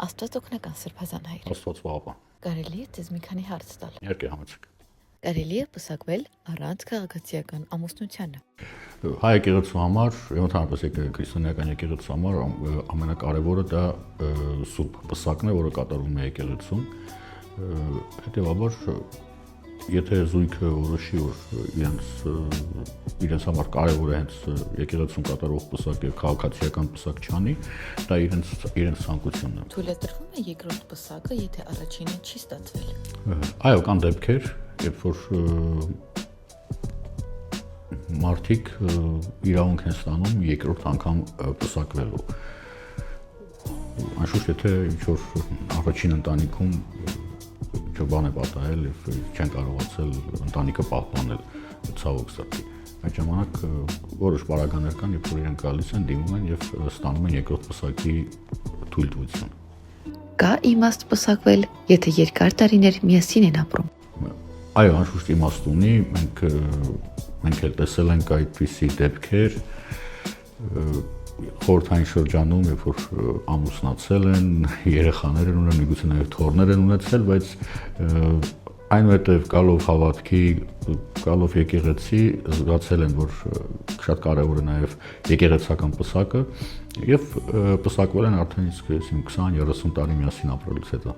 Աստված օգնական Սրբազան հայր։ Աստված պահապան։ Կարելի է ձեզ մի քանի հարց տալ։ Իհարկե համեցեք։ Կարելի է պսակվել առանց քաղաքացիական ամուսնությանը։ Հայ եկեղեցու համար, ընդհանրապես քրիստոնեական եկեղեցու համար ամենակարևորը դա սուրբ պսակն է, որը կատարվում է եկեղեցում։ Հետևաբար, եթե զույգը որոշի, որ իրենց համար կարևոր է հենց եկեղեցում կատարվող պսակը քաղաքացիական պսակ չանի, դա իրենց ցանկությունն է։ Թույլ է տրվում է երկրորդ պսակը, եթե առաջինը չի ստացվել։ Այո, կան դեպքեր, երբ որ մարդիկ իրավունք են ստանում երկրորդ անգամ պսակվելու։ Անշուշտ, եթե ինչ-որ առաջին ընտանիքում բան է պատահել եւ չեն կարողացել ընտանիքը պահպանել, ցավոք սրտի։ Այդ ժամանակ որոշ պարագաներ կան, երբ որ իրենք գալիս են, դիմում են եւ ստանում են երկրորդ պսակի թույլտվություն։ Կա իմաստ պսակվել, եթե երկար տարիներ միասին են ապրում։ Այո, անշուշտ իմաստ ունի, մենք էլ տեսել ենք այդպիսի դեպքեր խորհրդային շրջանում, երբ որ ամուսնացել են, երեխաներ են ունեն, միգուցե նաև թոռներ են ունեցել, բայց այնուհետև գալով հավատքի, գալով եկեղեցի, զգացել են, որ շատ կարևոր է նաև եկեղեցական պսակը եւ պսակվել են արդեն իսկ 20-30 տարի միասին ապրելուց հետո։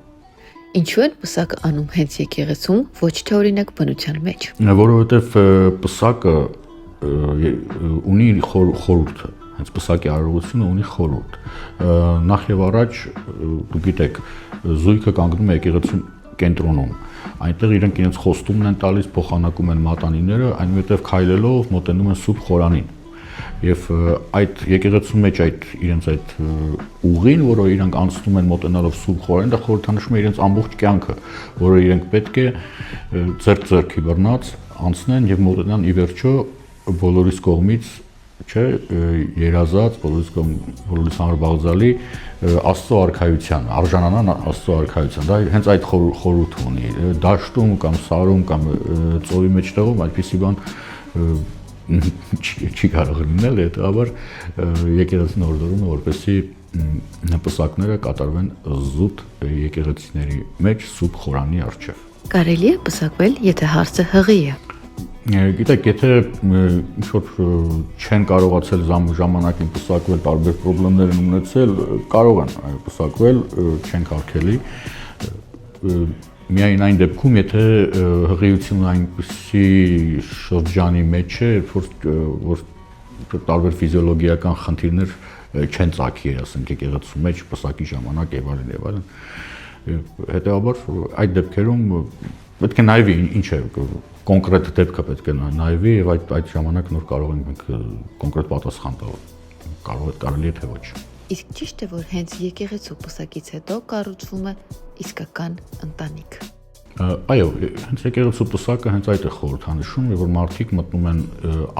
Ինչու են պսակը անում հենց եկեղեցում, ոչ թե օրինակ բնության մեջ։ Որովհետև պսակը ունի խորհուրդ, հենց պսակի արարողությունը ունի խորհուրդ։ Նախ եւ առաջ դուք գիտեք, զույգը կանգնում է եկեղեցու կենտրոնում։ Այնտեղ իրենք իրենց խոստումն են տալիս, փոխանակում են մատանիները, այնուհետև քայլելով մոտենում են Սուրբ Խորանին։ Եվ այդ եկեղեցու մեջ իրենց այդ ուղին, որը իրենք անցնում են մոտենալով Սուրբ Խորանին, դա խորհրդանշում է իրենց ամբողջ կյանքը, որը իրենք պետք է ձեռք-ձեռքի բռնած անցնեն եւ մոտենան ի վերջո բոլորիս կողմից, չէ, երազած, բոլորիս համար բաղձալի Աստծո արքայության, արժանանան Աստծո արքայության։ Դա հենց այդ խորհուրդը ունի։ Դաշտում կամ սարում կամ ծովի մեջտեղում այդպիսի բան չի կարող լինել, հետաբար եկեղեցին օրդորում է, որպեսզի պսակները կատարվեն զուտ եկեղեցիների մեջ Սուրբ Խորանի առջև։ Կարելի է պսակվել, եթե հարցը հղի է։ Գիտեք, եթե ինչ-որ չեն կարողացել ժամանակին պսակվել, տարբեր խնդիրներ են ունեցել, կարող են պսակվել, չեն կարգելի։ Միայն այն դեպքում, եթե հղիությունը այնպիսի շրջանի մեջ է, որ տարբեր ֆիզիոլոգիական խնդիրներ չեն ծագի, ասենք, եկեղեցու մեջ պսակի ժամանակ եւ այլն։ Հետեւաբար այդ դեպքերում պետք է նայվի ինչ է կոնկրետ դեպքը պետք է նայվի եւ այդ ժամանակ նոր կարող ենք մենք կոնկրետ պատասխան տալ։ Կարելի է թե ոչ։ Իսկ ճիշտ է, որ հենց եկեղեցու պսակից հետո կառուցվում է իսկական ընտանիք։ Այո, հենց եկեղեցու պսակը հենց այդ է խորհրդանշում, որ մարդիկ մտնում են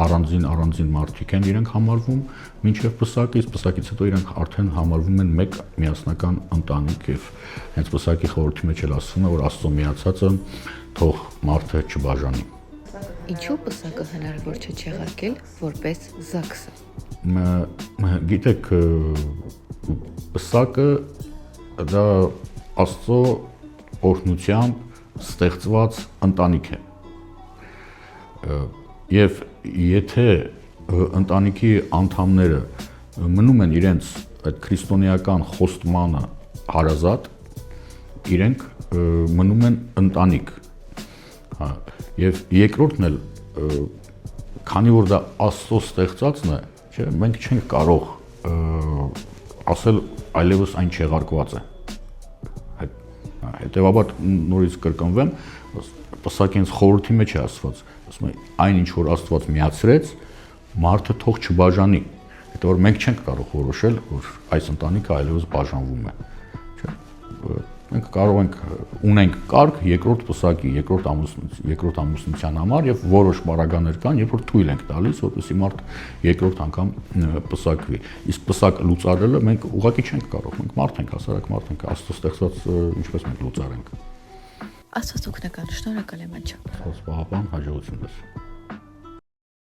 առանձին մարդիկ են իրենք համարվում, մինչև պսակից, պսակից հետո իրենք արդեն համարվում են մեկ միասնական ընտանիք եւ հենց պսակի խորհրդի մեջ էլ ասվում է, որ Աստծո միացածը թող մարդը չբաժանի։ Ինչու պսակը հնարավոր չէ չեղարկել որպես ԶԱԳՍ-ը։ Գիտեք, պսակը դա Աստծո օրհնությամբ ստեղծված ընտանիք է։ Եվ եթե ընտանիքի անդամները մնում են իրենց այդ քրիստոնեական խոստմանը հարազատ, իրենք մնում են ընտանիք։ Եվ երկրորդն էլ, քանի որ դա Աստծո ստեղծածն է, չէ, մենք չենք կարող ասել այլևս այն չեղարկված է։ Հետևաբար նորից կրկնվեմ, պսակի հենց խորհրդի մեջ է ասված, ասում է այն ինչ որ Աստված միացրեց, մարդը թող չբաժանի։ Հետևաբար մենք չենք կարող որոշել, որ այս ընտանիքը այլևս բաժանվում է։ Չէ։ Մենք կարող ենք ունենք կարգ երկրորդ պսակի, երկրորդ ամուսնության համար եւ որոշ պարագաներ կան, երբ որ թույլ ենք տալիս, որպեսզի մարդ երկրորդ անգամ պսակվի։ Իսկ պսակը լուծարելը մենք ուղղակի չենք կարող, մենք մարդ ենք, հասարակ մարդ ենք, Աստծո ստեղծած ինչպես մենք լուծարենք։ Աստված օգնական, շնորհակալ եմ անչափ։ Աստված պահապան, հաջողություն ձեզ։